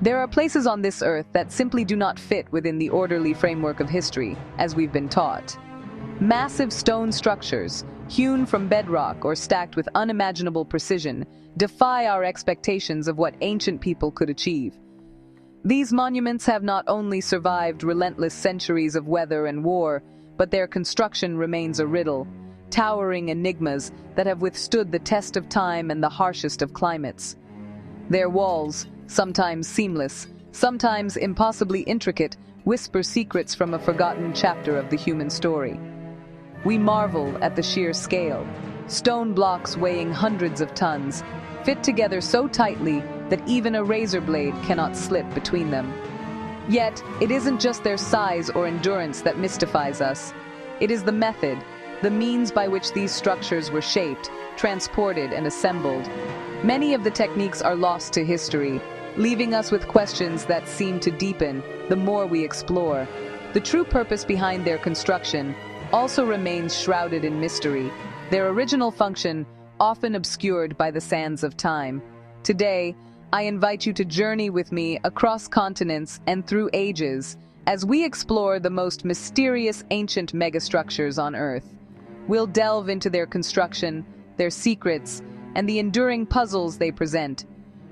There are places on this earth that simply do not fit within the orderly framework of history, as we've been taught. Massive stone structures, hewn from bedrock or stacked with unimaginable precision, defy our expectations of what ancient people could achieve. These monuments have not only survived relentless centuries of weather and war, but their construction remains a riddle, towering enigmas that have withstood the test of time and the harshest of climates. Their walls, sometimes seamless, sometimes impossibly intricate, whisper secrets from a forgotten chapter of the human story. We marvel at the sheer scale. Stone blocks weighing hundreds of tons, fit together so tightly that even a razor blade cannot slip between them. Yet, it isn't just their size or endurance that mystifies us. It is the method, the means by which these structures were shaped, transported, and assembled. Many of the techniques are lost to history, leaving us with questions that seem to deepen the more we explore. The true purpose behind their construction also remains shrouded in mystery, their original function often obscured by the sands of time. Today, I invite you to journey with me across continents and through ages as we explore the most mysterious ancient megastructures on Earth. We'll delve into their construction, their secrets, and the enduring puzzles they present.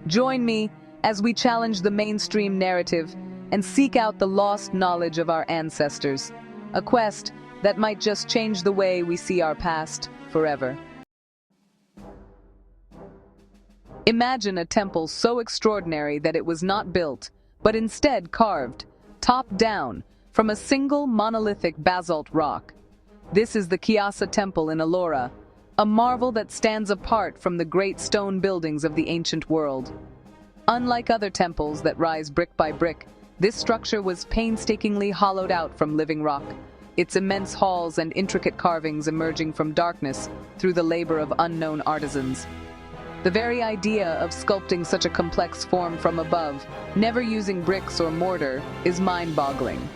Join me as we challenge the mainstream narrative and seek out the lost knowledge of our ancestors, a quest that might just change the way we see our past forever. Imagine a temple so extraordinary that it was not built, but instead carved, top down, from a single monolithic basalt rock. This is the Chiasa Temple in Ellora, a marvel that stands apart from the great stone buildings of the ancient world. Unlike other temples that rise brick by brick, this structure was painstakingly hollowed out from living rock, its immense halls and intricate carvings emerging from darkness through the labor of unknown artisans. The very idea of sculpting such a complex form from above, never using bricks or mortar, is mind-boggling.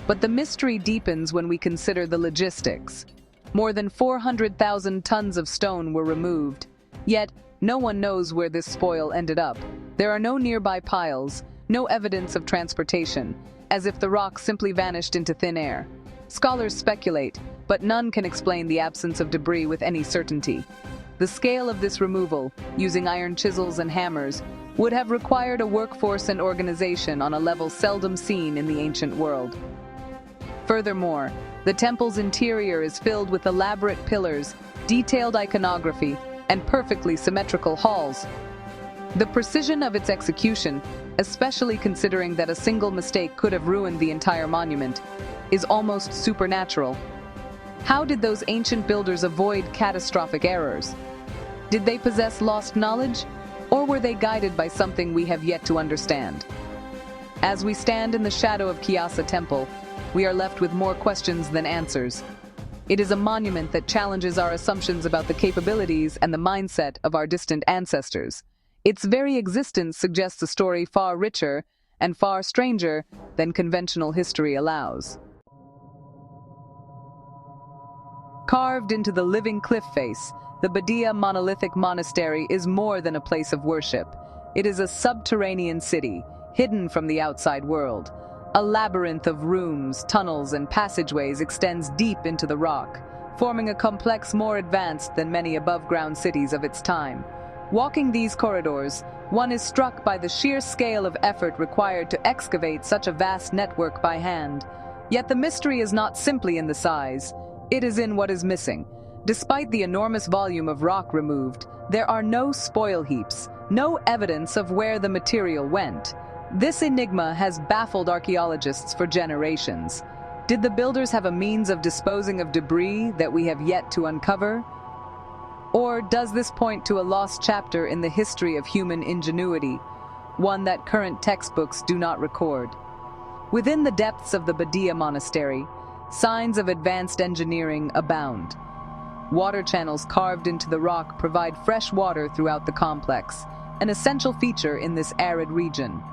But the mystery deepens when we consider the logistics. More than 400,000 tons of stone were removed, yet no one knows where this spoil ended up. There are no nearby piles, no evidence of transportation, as if the rock simply vanished into thin air. Scholars speculate, but none can explain the absence of debris with any certainty. The scale of this removal, using iron chisels and hammers, would have required a workforce and organization on a level seldom seen in the ancient world. Furthermore, the temple's interior is filled with elaborate pillars, detailed iconography, and perfectly symmetrical halls. The precision of its execution, especially considering that a single mistake could have ruined the entire monument, is almost supernatural. How did those ancient builders avoid catastrophic errors? Did they possess lost knowledge, or were they guided by something we have yet to understand? As we stand in the shadow of Chiasa Temple, we are left with more questions than answers. It is a monument that challenges our assumptions about the capabilities and the mindset of our distant ancestors. Its very existence suggests a story far richer and far stranger than conventional history allows. Carved into the living cliff face, the Badia monolithic monastery is more than a place of worship. It is a subterranean city, hidden from the outside world. A labyrinth of rooms, tunnels, and passageways extends deep into the rock, forming a complex more advanced than many above-ground cities of its time. Walking these corridors, one is struck by the sheer scale of effort required to excavate such a vast network by hand. Yet the mystery is not simply in the size, it is in what is missing. Despite the enormous volume of rock removed, there are no spoil heaps, no evidence of where the material went. This enigma has baffled archaeologists for generations. Did the builders have a means of disposing of debris that we have yet to uncover? Or does this point to a lost chapter in the history of human ingenuity, one that current textbooks do not record? Within the depths of the Badia monastery, signs of advanced engineering abound. Water channels carved into the rock provide fresh water throughout the complex, an essential feature in this arid region.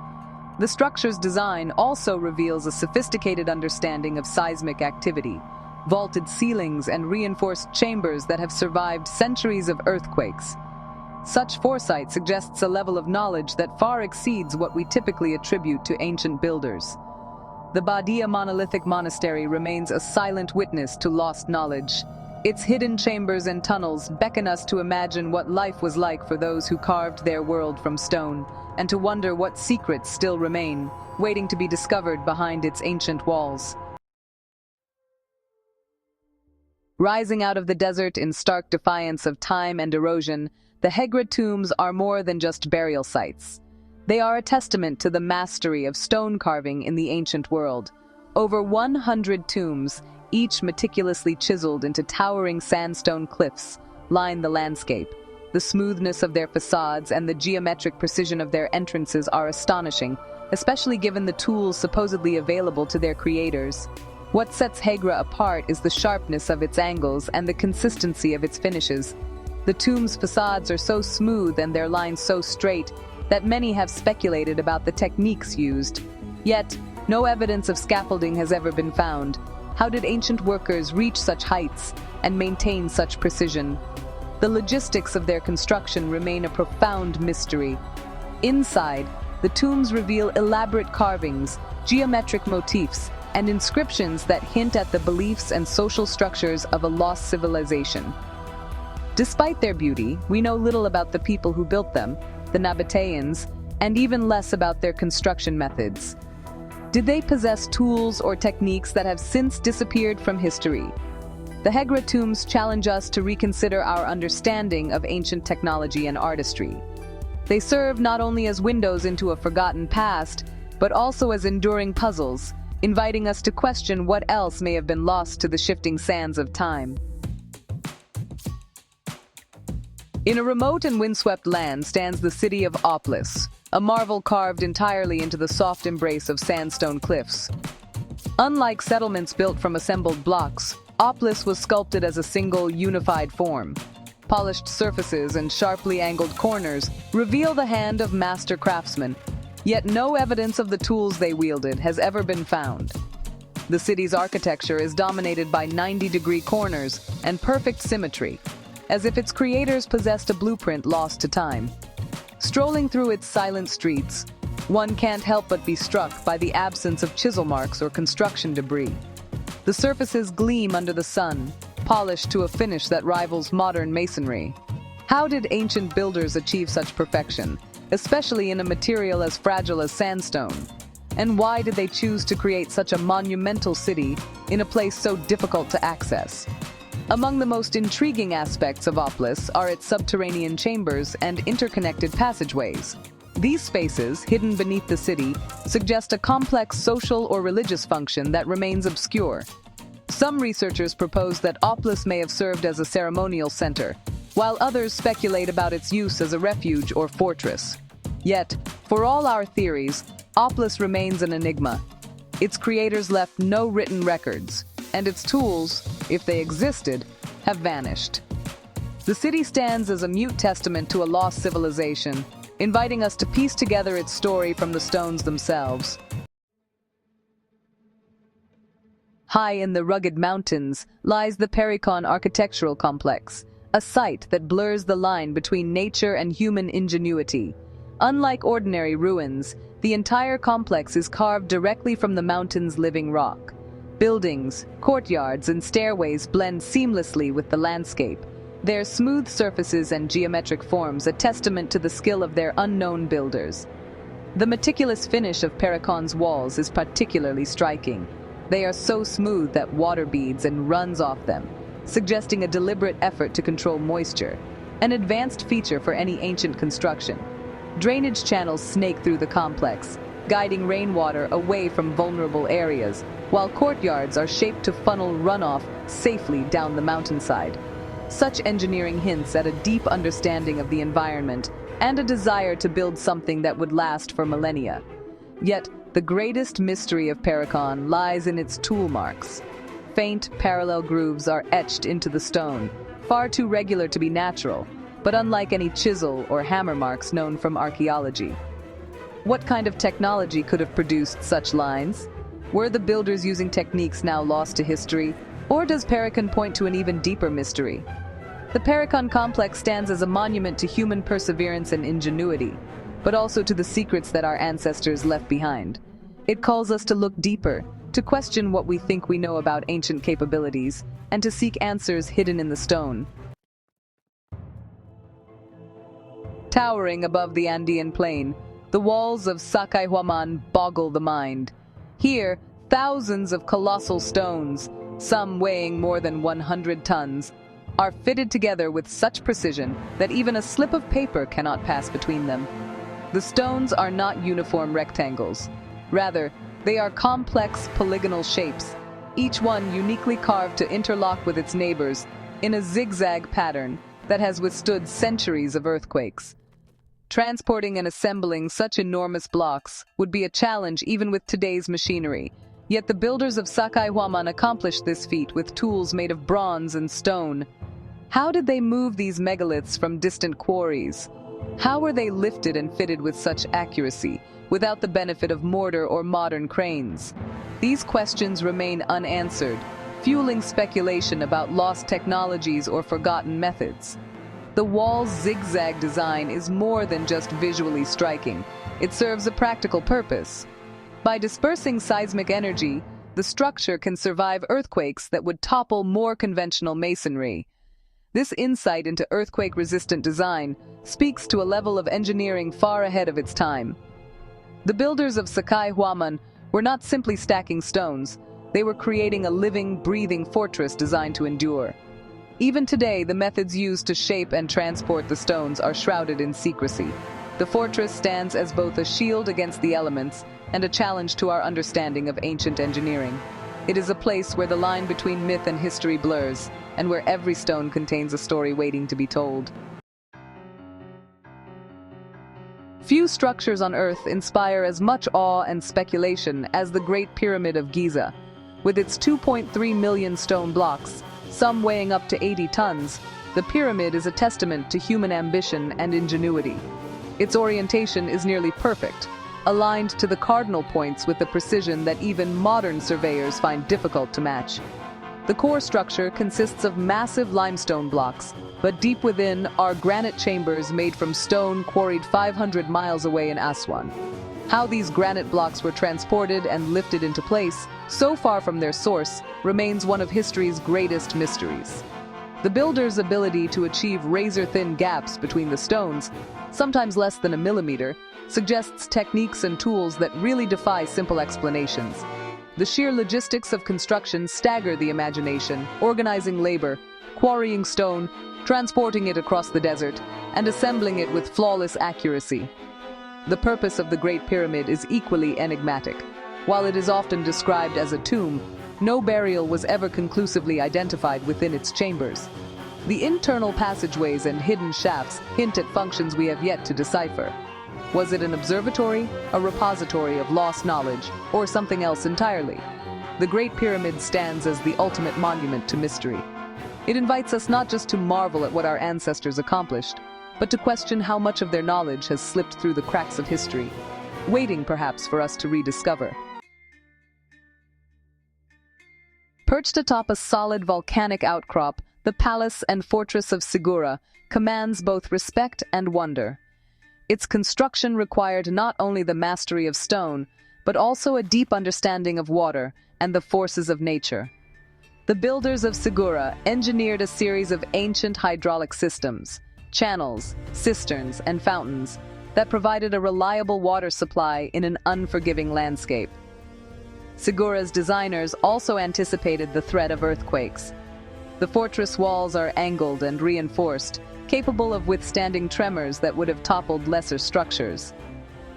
The structure's design also reveals a sophisticated understanding of seismic activity, vaulted ceilings and reinforced chambers that have survived centuries of earthquakes. Such foresight suggests a level of knowledge that far exceeds what we typically attribute to ancient builders. The Badia monolithic monastery remains a silent witness to lost knowledge. Its hidden chambers and tunnels beckon us to imagine what life was like for those who carved their world from stone, and to wonder what secrets still remain, waiting to be discovered behind its ancient walls. Rising out of the desert in stark defiance of time and erosion, the Hegra tombs are more than just burial sites. They are a testament to the mastery of stone carving in the ancient world. Over 100 tombs, each meticulously chiseled into towering sandstone cliffs, line the landscape. The smoothness of their facades and the geometric precision of their entrances are astonishing, especially given the tools supposedly available to their creators. What sets Hegra apart is the sharpness of its angles and the consistency of its finishes. The tomb's facades are so smooth and their lines so straight that many have speculated about the techniques used. Yet, no evidence of scaffolding has ever been found. How did ancient workers reach such heights and maintain such precision? The logistics of their construction remain a profound mystery. Inside, the tombs reveal elaborate carvings, geometric motifs, and inscriptions that hint at the beliefs and social structures of a lost civilization. Despite their beauty, we know little about the people who built them, the Nabateans, and even less about their construction methods. Did they possess tools or techniques that have since disappeared from history? The Hegra tombs challenge us to reconsider our understanding of ancient technology and artistry. They serve not only as windows into a forgotten past, but also as enduring puzzles, inviting us to question what else may have been lost to the shifting sands of time. In a remote and windswept land stands the city of Oplis, a marvel carved entirely into the soft embrace of sandstone cliffs. Unlike settlements built from assembled blocks, Oplis was sculpted as a single, unified form. Polished surfaces and sharply angled corners reveal the hand of master craftsmen, yet no evidence of the tools they wielded has ever been found. The city's architecture is dominated by 90-degree corners and perfect symmetry, as if its creators possessed a blueprint lost to time. Strolling through its silent streets, one can't help but be struck by the absence of chisel marks or construction debris. The surfaces gleam under the sun, polished to a finish that rivals modern masonry. How did ancient builders achieve such perfection, especially in a material as fragile as sandstone? And why did they choose to create such a monumental city in a place so difficult to access? Among the most intriguing aspects of Oplis are its subterranean chambers and interconnected passageways. These spaces, hidden beneath the city, suggest a complex social or religious function that remains obscure. Some researchers propose that Oplis may have served as a ceremonial center, while others speculate about its use as a refuge or fortress. Yet, for all our theories, Oplis remains an enigma. Its creators left no written records, and its tools, if they existed, have vanished. The city stands as a mute testament to a lost civilization, inviting us to piece together its story from the stones themselves. High in the rugged mountains lies the Perikon architectural complex, a site that blurs the line between nature and human ingenuity. Unlike ordinary ruins, the entire complex is carved directly from the mountain's living rock. Buildings, courtyards, and stairways blend seamlessly with the landscape, their smooth surfaces and geometric forms a testament to the skill of their unknown builders. The meticulous finish of Perikon's walls is particularly striking. They are so smooth that water beads and runs off them, suggesting a deliberate effort to control moisture, an advanced feature for any ancient construction. Drainage channels snake through the complex, guiding rainwater away from vulnerable areas, while courtyards are shaped to funnel runoff safely down the mountainside. Such engineering hints at a deep understanding of the environment and a desire to build something that would last for millennia. Yet, the greatest mystery of Perikon lies in its tool marks. Faint, parallel grooves are etched into the stone, far too regular to be natural, but unlike any chisel or hammer marks known from archaeology. What kind of technology could have produced such lines? Were the builders using techniques now lost to history, or does Perikon point to an even deeper mystery? The Paracon complex stands as a monument to human perseverance and ingenuity, but also to the secrets that our ancestors left behind. It calls us to look deeper, to question what we think we know about ancient capabilities, and to seek answers hidden in the stone. Towering above the Andean plain, the walls of Sacsayhuaman boggle the mind. Here, thousands of colossal stones, some weighing more than 100 tons, are fitted together with such precision that even a slip of paper cannot pass between them. The stones are not uniform rectangles. Rather, they are complex polygonal shapes, each one uniquely carved to interlock with its neighbors in a zigzag pattern that has withstood centuries of earthquakes. Transporting and assembling such enormous blocks would be a challenge even with today's machinery, yet the builders of Sacsayhuaman accomplished this feat with tools made of bronze and stone. How did they move these megaliths from distant quarries? How were they lifted and fitted with such accuracy, without the benefit of mortar or modern cranes? These questions remain unanswered, fueling speculation about lost technologies or forgotten methods. The wall's zigzag design is more than just visually striking. It serves a practical purpose. By dispersing seismic energy, the structure can survive earthquakes that would topple more conventional masonry. This insight into earthquake-resistant design speaks to a level of engineering far ahead of its time. The builders of Sacsayhuaman were not simply stacking stones, they were creating a living, breathing fortress designed to endure. Even today, the methods used to shape and transport the stones are shrouded in secrecy. The fortress stands as both a shield against the elements and a challenge to our understanding of ancient engineering. It is a place where the line between myth and history blurs, and where every stone contains a story waiting to be told. Few structures on Earth inspire as much awe and speculation as the Great Pyramid of Giza. With its 2.3 million stone blocks, some weighing up to 80 tons, the pyramid is a testament to human ambition and ingenuity. Its orientation is nearly perfect, aligned to the cardinal points with a precision that even modern surveyors find difficult to match. The core structure consists of massive limestone blocks, but deep within are granite chambers made from stone quarried 500 miles away in Aswan. How these granite blocks were transported and lifted into place, so far from their source, remains one of history's greatest mysteries. The builder's ability to achieve razor-thin gaps between the stones, sometimes less than a millimeter, suggests techniques and tools that really defy simple explanations. The sheer logistics of construction stagger the imagination, organizing labor, quarrying stone, transporting it across the desert, and assembling it with flawless accuracy. The purpose of the Great Pyramid is equally enigmatic. While it is often described as a tomb, no burial was ever conclusively identified within its chambers. The internal passageways and hidden shafts hint at functions we have yet to decipher. Was it an observatory, a repository of lost knowledge, or something else entirely? The Great Pyramid stands as the ultimate monument to mystery. It invites us not just to marvel at what our ancestors accomplished, but to question how much of their knowledge has slipped through the cracks of history, waiting perhaps for us to rediscover. Perched atop a solid volcanic outcrop, the palace and fortress of Sigura commands both respect and wonder. Its construction required not only the mastery of stone, but also a deep understanding of water and the forces of nature. The builders of Sigura engineered a series of ancient hydraulic systems, channels, cisterns, and fountains that provided a reliable water supply in an unforgiving landscape. Sigura's designers also anticipated the threat of earthquakes. The fortress walls are angled and reinforced, capable of withstanding tremors that would have toppled lesser structures.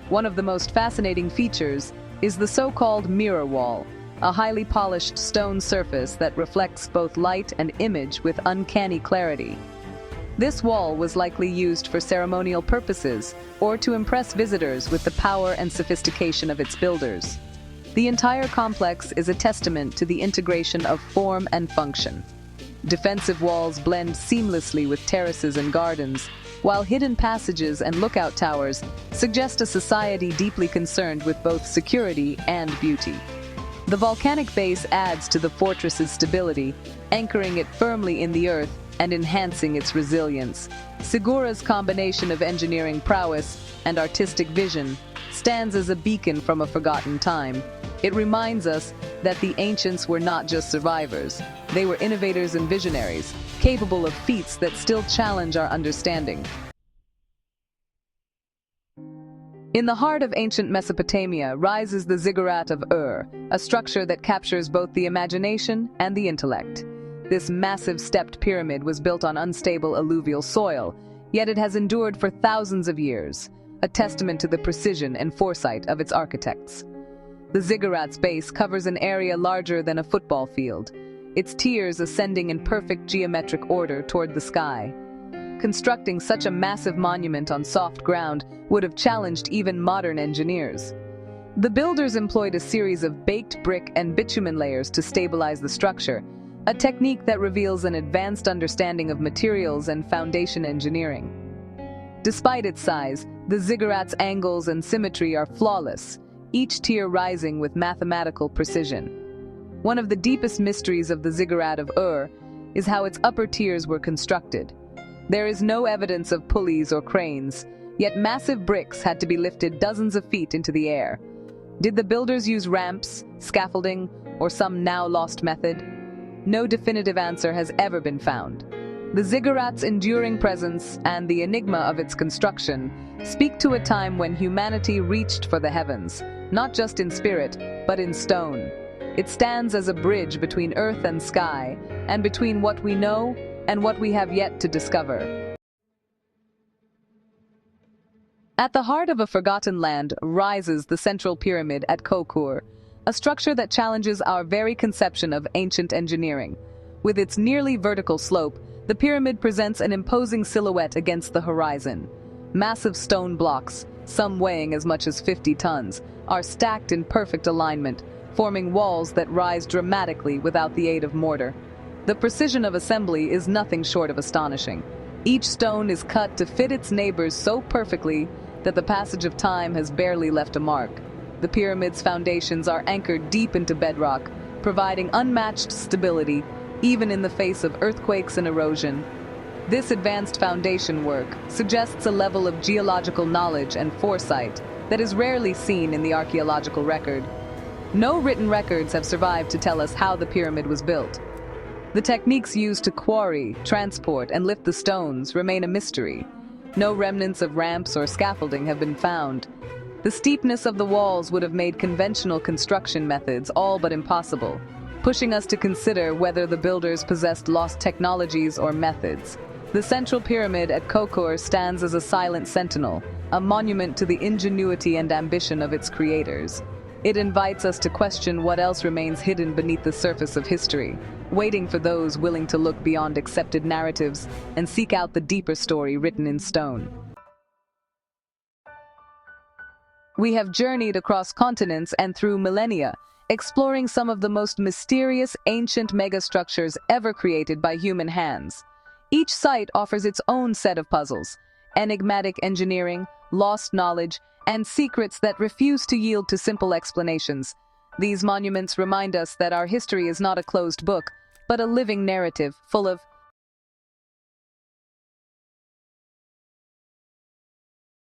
One of the most fascinating features is the so-called mirror wall, a highly polished stone surface that reflects both light and image with uncanny clarity. This wall was likely used for ceremonial purposes or to impress visitors with the power and sophistication of its builders. The entire complex is a testament to the integration of form and function. Defensive walls blend seamlessly with terraces and gardens, while hidden passages and lookout towers suggest a society deeply concerned with both security and beauty. The volcanic base adds to the fortress's stability, anchoring it firmly in the earth and enhancing its resilience. Segura's combination of engineering prowess and artistic vision stands as a beacon from a forgotten time. It reminds us that the ancients were not just survivors. They were innovators and visionaries, capable of feats that still challenge our understanding. In the heart of ancient Mesopotamia rises the ziggurat of Ur, a structure that captures both the imagination and the intellect. This massive stepped pyramid was built on unstable alluvial soil, yet it has endured for thousands of years, a testament to the precision and foresight of its architects. The ziggurat's base covers an area larger than a football field, its tiers ascending in perfect geometric order toward the sky. Constructing such a massive monument on soft ground would have challenged even modern engineers. The builders employed a series of baked brick and bitumen layers to stabilize the structure, a technique that reveals an advanced understanding of materials and foundation engineering. Despite its size, the ziggurat's angles and symmetry are flawless, each tier rising with mathematical precision. One of the deepest mysteries of the ziggurat of Ur is how its upper tiers were constructed. There is no evidence of pulleys or cranes, yet massive bricks had to be lifted dozens of feet into the air. Did the builders use ramps, scaffolding, or some now-lost method? No definitive answer has ever been found. The ziggurat's enduring presence and the enigma of its construction speak to a time when humanity reached for the heavens, not just in spirit, but in stone. It stands as a bridge between earth and sky, and between what we know and what we have yet to discover. At the heart of a forgotten land rises the central pyramid at Kokur, a structure that challenges our very conception of ancient engineering. With its nearly vertical slope, the pyramid presents an imposing silhouette against the horizon. Massive stone blocks, some weighing as much as 50 tons, are stacked in perfect alignment, forming walls that rise dramatically without the aid of mortar. The precision of assembly is nothing short of astonishing. Each stone is cut to fit its neighbors so perfectly that the passage of time has barely left a mark. The pyramid's foundations are anchored deep into bedrock, providing unmatched stability, even in the face of earthquakes and erosion. This advanced foundation work suggests a level of geological knowledge and foresight that is rarely seen in the archaeological record. No written records have survived to tell us how the pyramid was built. The techniques used to quarry, transport, and lift the stones remain a mystery. No remnants of ramps or scaffolding have been found. The steepness of the walls would have made conventional construction methods all but impossible, pushing us to consider whether the builders possessed lost technologies or methods. The central pyramid at Kokur stands as a silent sentinel, a monument to the ingenuity and ambition of its creators. It invites us to question what else remains hidden beneath the surface of history, waiting for those willing to look beyond accepted narratives and seek out the deeper story written in stone. We have journeyed across continents and through millennia, exploring some of the most mysterious ancient megastructures ever created by human hands. Each site offers its own set of puzzles, enigmatic engineering, lost knowledge, and secrets that refuse to yield to simple explanations. These monuments remind us that our history is not a closed book, but a living narrative full of